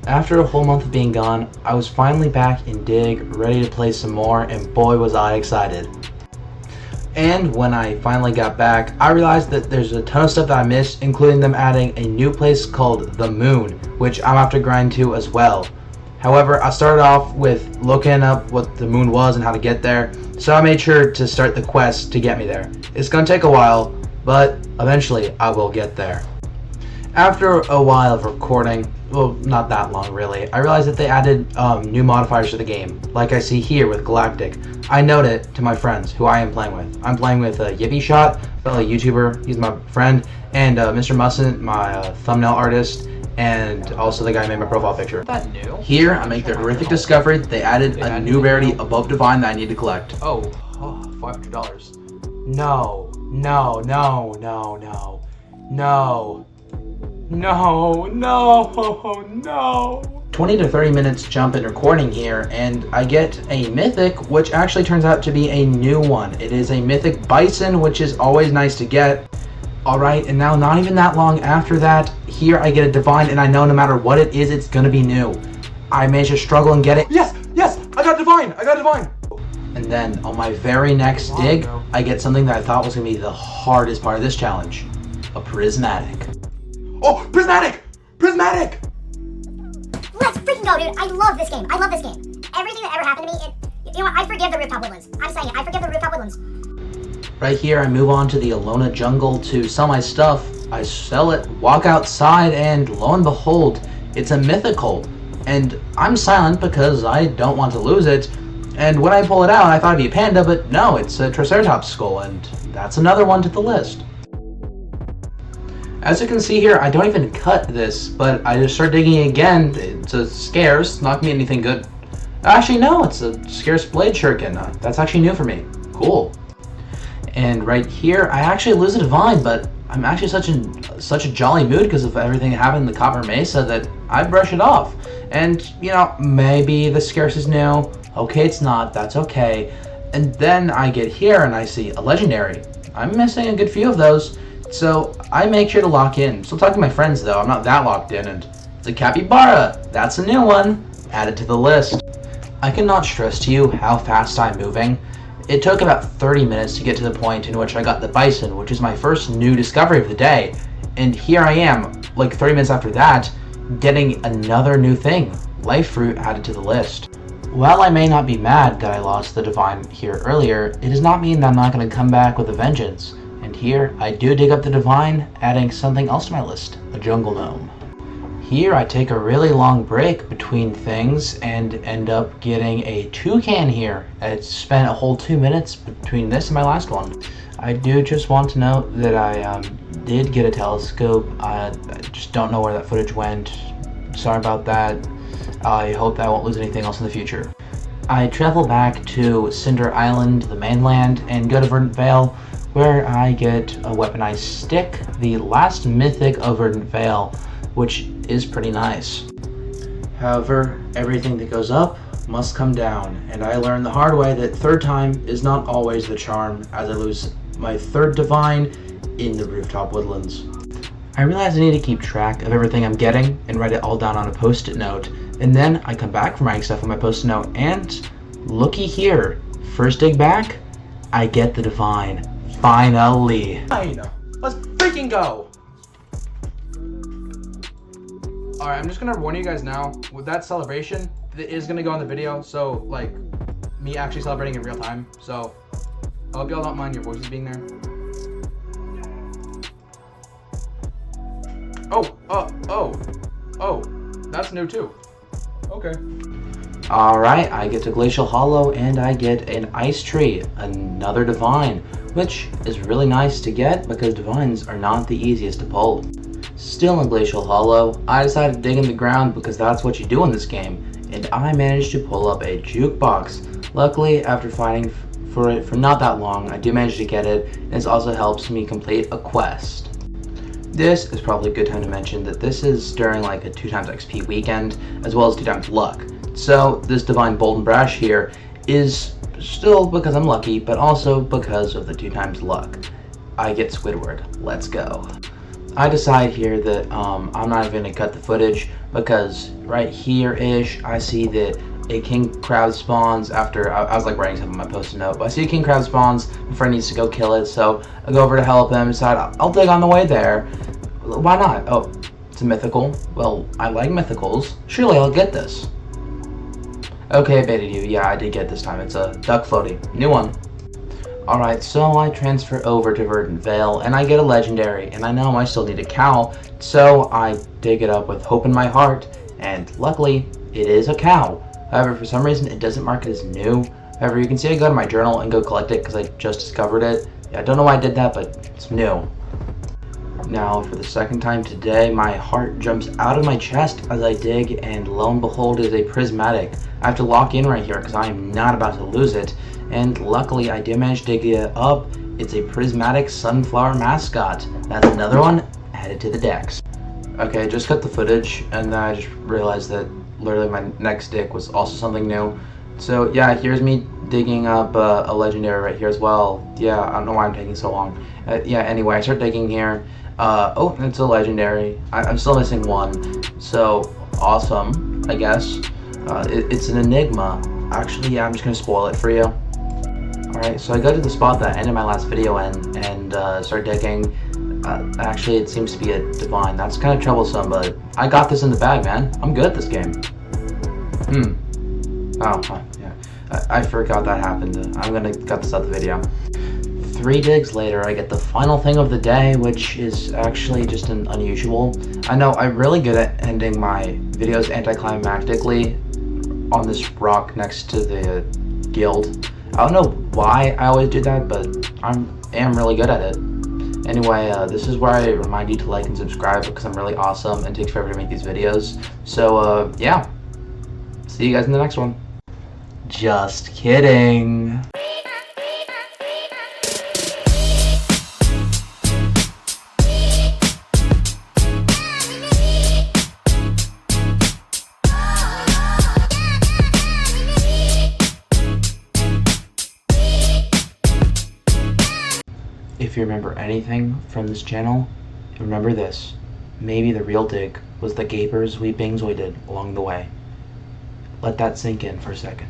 After a whole month of being gone, I was finally back in Dig, ready to play some more, and boy was I excited. And when I finally got back, I realized that there's a ton of stuff that I missed, including them adding a new place called the Moon, which I'm gonna have to grind to as well. However, I started off with looking up what the moon was and how to get there, so I made sure to start the quest to get me there. It's gonna take a while, but eventually I will get there. After a while of recording, well, not that long really, I realized that they added new modifiers to the game, like I see here with Galactic. I note it to my friends who I am playing with. I'm playing with Yippee Shot, fellow YouTuber, he's my friend, and Mr. Musson, my thumbnail artist, and also the guy who made my profile picture. That new? Here, I make the horrific discovery that they added a new rarity above Divine that I need to collect. Oh, $500. No, no, no, no, no, no. No, no, no. 20 to 30 minutes jump in recording here, and I get a mythic, which actually turns out to be a new one. It is a mythic bison, which is always nice to get. Alright, and now not even that long after that, here I get a divine, and I know no matter what it is, it's gonna be new. I managed to struggle and get it. Yes, yes, I got divine, I got divine. And then on my very next dig, I get something that I thought was gonna be the hardest part of this challenge, a prismatic. Oh, prismatic! Prismatic! Let's freaking go, dude. I love this game. I love this game. Everything that ever happened to me, you know what? I forgive the Rooftop Woodlands. I'm saying it. I forgive the Rooftop Woodlands. Right here, I move on to the Alona Jungle to sell my stuff. I sell it, walk outside, and lo and behold, it's a mythical. And I'm silent because I don't want to lose it. And when I pull it out, I thought it'd be a panda, but no, it's a Triceratops skull, and that's another one to the list. As you can see here, I don't even cut this, but I just start digging again. It's a scarce, not gonna be anything good. Actually, no, it's a scarce blade shuriken. That's actually new for me. Cool. And right here, I actually lose a divine, but I'm actually such a jolly mood because of everything that happened in the Copper Mesa that I brush it off. And, you know, maybe the scarce is new. Okay, it's not. That's okay. And then I get here and I see a legendary. I'm missing a good few of those. So I make sure to lock in. Still talking to my friends though, I'm not that locked in, and it's a capybara. That's a new one. Add it to the list. I cannot stress to you how fast I'm moving. It took about 30 minutes to get to the point in which I got the bison, which is my first new discovery of the day. And here I am, like 30 minutes after that, getting another new thing. Life fruit added to the list. While I may not be mad that I lost the divine here earlier, it does not mean that I'm not going to come back with a vengeance. And here, I do dig up the divine, adding something else to my list, a jungle gnome. Here, I take a really long break between things and end up getting a toucan here. I spent a whole 2 minutes between this and my last one. I do just want to note that I did get a telescope. I just don't know where that footage went. Sorry about that. I hope that I won't lose anything else in the future. I travel back to Cinder Island, the mainland, and go to Verdant Vale, where I get a weaponized stick, the last mythic of Verdant Vale, which is pretty nice. However, everything that goes up must come down, and I learned the hard way that third time is not always the charm, as I lose my third divine in the Rooftop Woodlands. I realize I need to keep track of everything I'm getting and write it all down on a post-it note, and then I come back from writing stuff on my post-it note, and looky here, first dig back, I get the divine. Finally. Fine. Let's freaking go. Alright, I'm just gonna warn you guys now, with that celebration, it is gonna go on the video, so, like, me actually celebrating in real time, so, I hope y'all don't mind your voices being there. Oh, that's new too. Okay. Alright, I get to Glacial Hollow, and I get an Ice Tree, another divine, which is really nice to get because divines are not the easiest to pull. Still in Glacial Hollow, I decided to dig in the ground because that's what you do in this game, and I managed to pull up a jukebox. Luckily, after fighting for it for not that long, I do manage to get it, and this also helps me complete a quest. This is probably a good time to mention that this is during like a 2x XP weekend, as well as 2x luck. So this Divine Bold and Brash here is still because I'm lucky, but also because of the 2x luck. I get Squidward. Let's go. I decide here that I'm not even going to cut the footage, because right here-ish, I see that a king crab spawns after, I was like writing something on my post-it note, but I see a king crab spawns, my friend needs to go kill it, so I go over to help him, decide I'll dig on the way there. Why not? Oh, it's a mythical. Well, I like mythicals. Surely I'll get this. Okay, baited you. Yeah, I did get this time. It's a duck floaty. New one. Alright, so I transfer over to Verdant Vale, and I get a legendary, and I know I still need a cow, so I dig it up with hope in my heart, and luckily, it is a cow. However, for some reason, it doesn't mark it as new. However, you can see I go to my journal and go collect it, because I just discovered it. Yeah, I don't know why I did that, but it's new. Now, for the second time today, my heart jumps out of my chest as I dig, and lo and behold, it is a prismatic. I have to lock in right here, because I am not about to lose it. And luckily, I did manage to dig it up. It's a prismatic sunflower mascot. That's another one added to the decks. Okay, just cut the footage, and then I just realized that literally my next dig was also something new. So yeah, here's me digging up a legendary right here as well. Yeah, I don't know why I'm taking so long. Yeah, anyway, I start digging here. Oh, it's a legendary. I'm still missing one. So awesome, I guess. It's an enigma. Actually, yeah, I'm just gonna spoil it for you. Alright, so I go to the spot that I ended my last video in and start digging. Actually, it seems to be a divine. That's kind of troublesome, but I got this in the bag, man. I'm good at this game. Oh, yeah. I forgot that happened. I'm gonna cut this out of the video. 3 digs later, I get the final thing of the day, which is actually just an unusual. I know I'm really good at ending my videos anticlimactically on this rock next to the guild. I don't know why I always do that, but I am really good at it. Anyway, this is where I remind you to like and subscribe because I'm really awesome and it takes forever to make these videos. So, yeah. See you guys in the next one. Just kidding. If you remember anything from this channel, remember this. Maybe the real dig was the gapers we bingzoided along the way. Let that sink in for a second.